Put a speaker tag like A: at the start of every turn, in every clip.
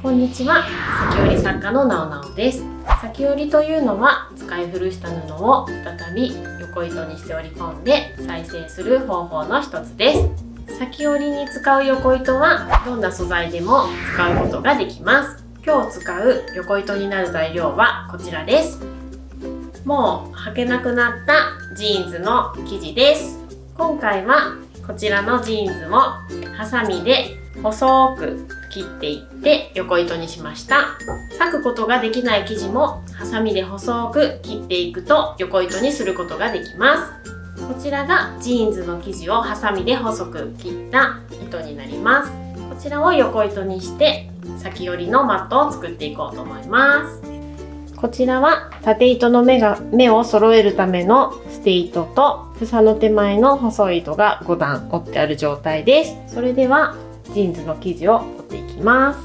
A: こんにちは、裂き織り作家のなおなおです。裂き織りというのは使い古した布を再び横糸にして織り込んで再生する方法の一つです。裂き織りに使う横糸はどんな素材でも使うことができます。今日使う横糸になる材料はこちらです。もう履けなくなったジーンズの生地です。今回はこちらのジーンズもハサミで細く切っていって横糸にしました。裂くことができない生地もハサミで細く切っていくと横糸にすることができます。こちらがジーンズの生地をハサミで細く切った糸になります。こちらを横糸にして裂き織りのマットを作っていこうと思います。こちらは縦糸の目を揃えるためのステ糸と房の手前の細い糸が5段折ってある状態です。それではジーンズの生地を折っていきます。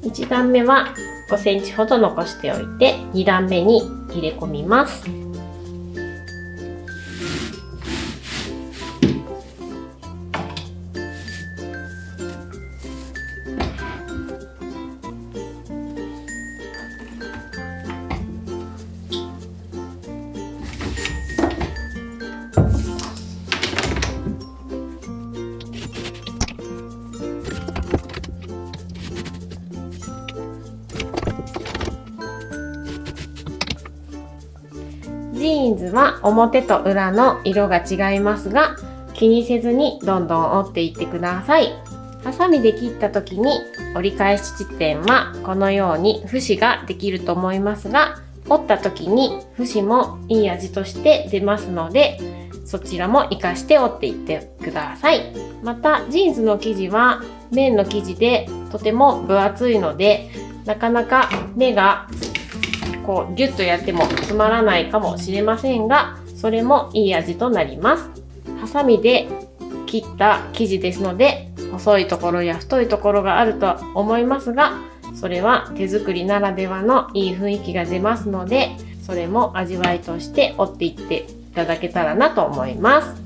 A: 1段目は5センチほど残しておいて2段目に入れ込みます。ジーンズは表と裏の色が違いますが、気にせずにどんどん折っていってください。ハサミで切った時に折り返し地点はこのように節ができると思いますが、折った時に節もいい味として出ますので、そちらも活かして折っていってください。またジーンズの生地は綿の生地でとても分厚いので、なかなか目がギュッとやってもつまらないかもしれませんが、それもいい味となります。ハサミで切った生地ですので、細いところや太いところがあるとは思いますが、それは手作りならではのいい雰囲気が出ますので、それも味わいとして折っていっていただけたらなと思います。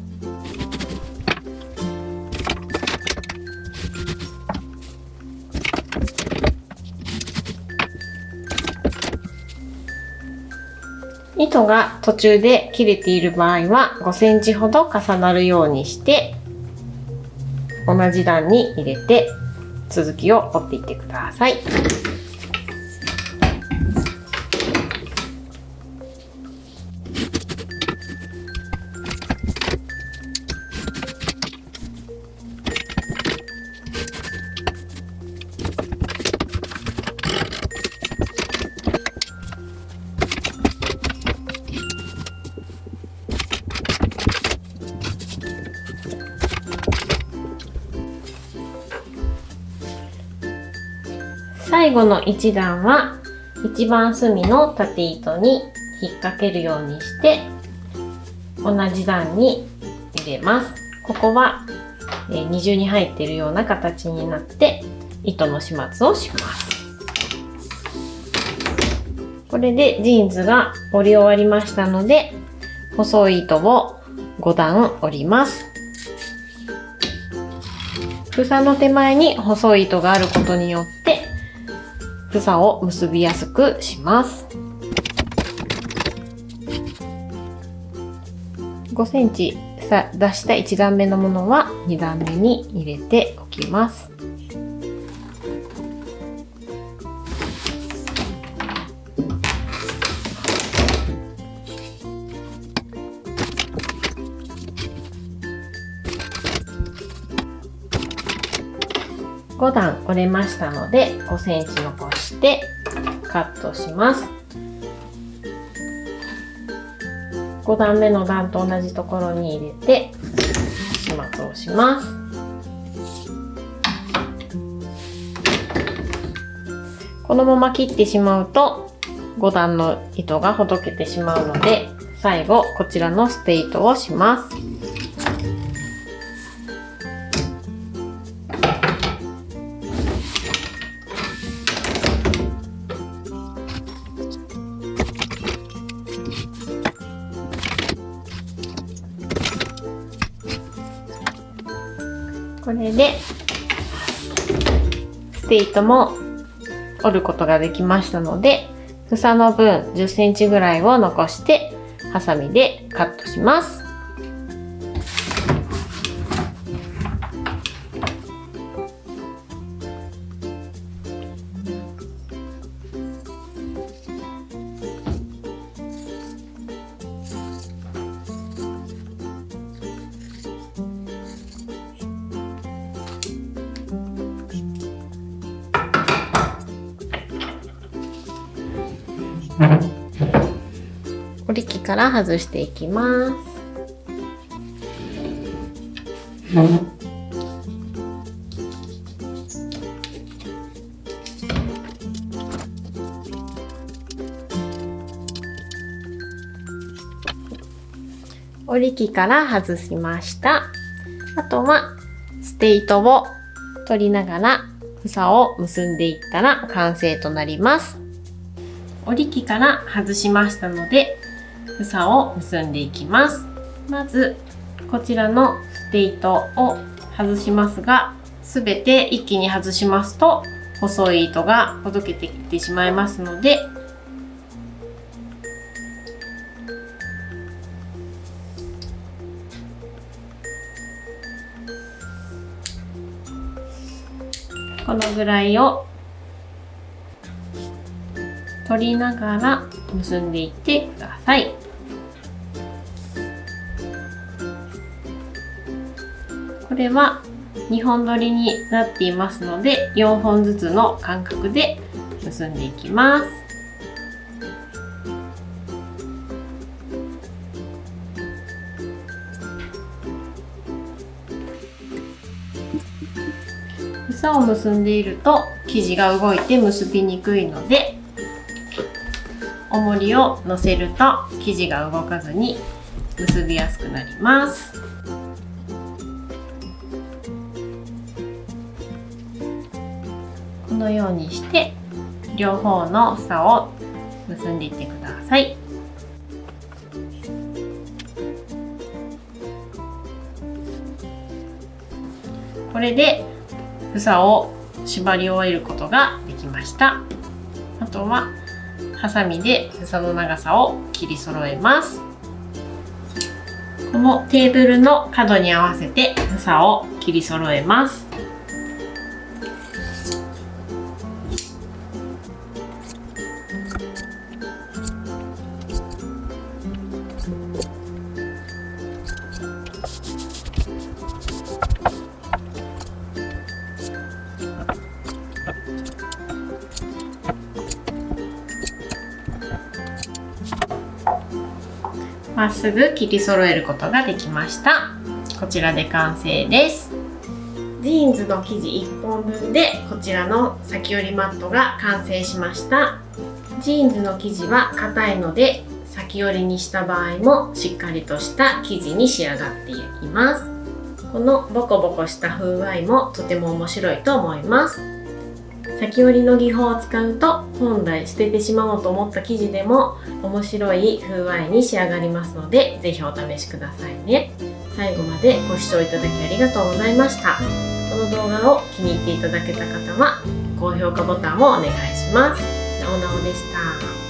A: 糸が途中で切れている場合は5センチほど重なるようにして同じ段に入れて続きを折っていってください。最後の1段は一番隅の縦糸に引っ掛けるようにして同じ段に入れます。ここは二重に入っているような形になって糸の始末をします。これでジーンズが折り終わりましたので、細い糸を5段折ります。房の手前に細い糸があることによって房を結びやすくします。5センチ出した1段目のものは2段目に入れておきます。5段折れましたので5センチ残してカットします。5段目の段と同じところに入れて始末をします。このまま切ってしまうと5段の糸がほどけてしまうので、最後こちらのステ糸をします。これでステイトも折ることができましたので、房の分10センチぐらいを残してハサミでカットします。折り機から外していきます。折り機から外しました。あとはステイトを取りながら房を結んでいったら完成となります。折り機から外しましたので、房を結んでいきます。まずこちらのステイトを外しますが、すべて一気に外しますと細い糸がほどけてきてしまいますので、このぐらいを取りながら結んでいってください。これは2本取りになっていますので、4本ずつの間隔で結んでいきます。房を結んでいると生地が動いて結びにくいので、重りを乗せると生地が動かずに結びやすくなります。このようにして両方の房を結んでいってください。これで房を縛り終えることができました。あとはハサミで房の長さを切り揃えます。このテーブルの角に合わせて房を切り揃えます。まっすぐ切り揃えることができました。こちらで完成です。ジーンズの生地1本分でこちらの先折りマットが完成しました。ジーンズの生地は硬いので、先折りにした場合もしっかりとした生地に仕上がっています。このボコボコした風合いもとても面白いと思います。先折りの技法を使うと、本来捨ててしまおうと思った生地でも面白い風合いに仕上がりますので、ぜひお試しくださいね。最後までご視聴いただきありがとうございました。この動画を気に入っていただけた方は高評価ボタンをお願いします。なおなおでした。